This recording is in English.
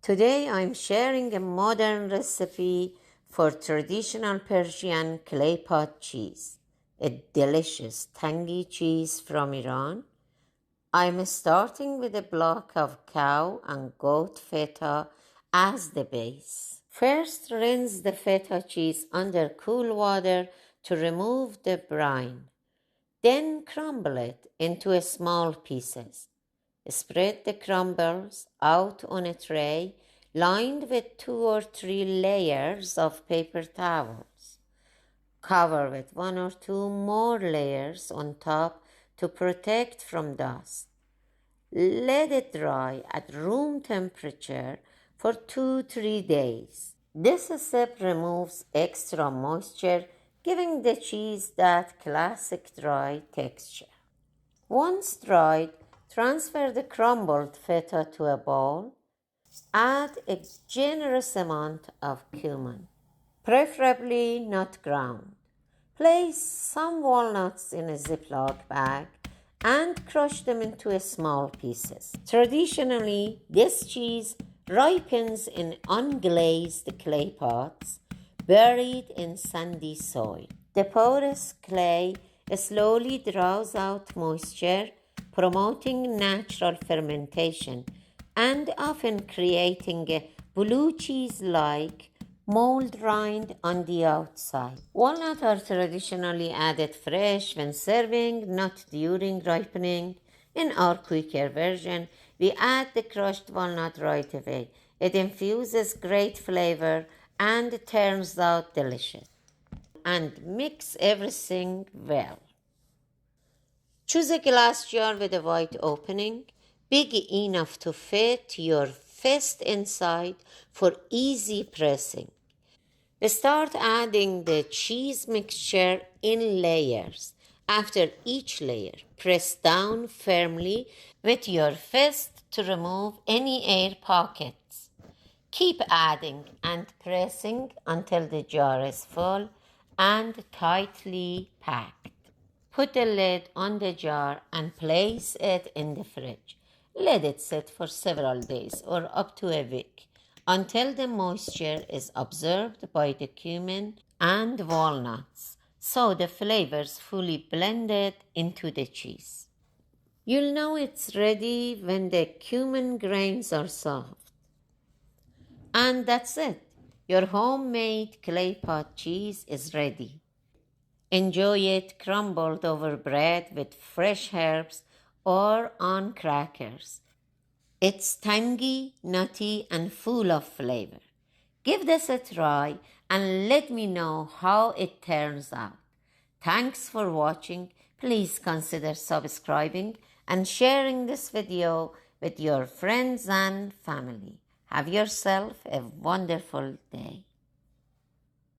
Today I'm sharing a modern recipe for traditional Persian clay pot cheese, a delicious tangy cheese from Iran. I'm starting with a block of cow and goat feta as the base. First, rinse the feta cheese under cool water to remove the brine. Then crumble it into small pieces. Spread the crumbles out on a tray lined with 2 or 3 layers of paper towels. Cover with 1 or 2 more layers on top to protect from dust. Let it dry at room temperature for 2-3 days. This step removes extra moisture, giving the cheese that classic dry texture. Once dried, transfer the crumbled feta to a bowl. Add a generous amount of cumin, preferably not ground. Place some walnuts in a Ziploc bag and crush them into small pieces. Traditionally, this cheese ripens in unglazed clay pots buried in sandy soil. The porous clay slowly draws out moisture, promoting natural fermentation and often creating a blue cheese-like mold rind on the outside. Walnuts are traditionally added fresh when serving, not during ripening. In our quicker version, we add the crushed walnut right away. It infuses great flavor and turns out delicious. And mix everything well. Choose a glass jar with a wide opening, big enough to fit your fist inside for easy pressing. Start adding the cheese mixture in layers. After each layer, press down firmly with your fist to remove any air pockets. Keep adding and pressing until the jar is full and tightly packed. Put the lid on the jar and place it in the fridge. Let it sit for several days or up to a week until the moisture is absorbed by the cumin and walnuts, so the flavors fully blended into the cheese. You'll know it's ready when the cumin grains are soft. And that's it. Your homemade clay pot cheese is ready. Enjoy it crumbled over bread with fresh herbs or on crackers. It's tangy, nutty, and full of flavor. Give this a try and let me know how it turns out. Thanks for watching. Please consider subscribing and sharing this video with your friends and family. Have yourself a wonderful day.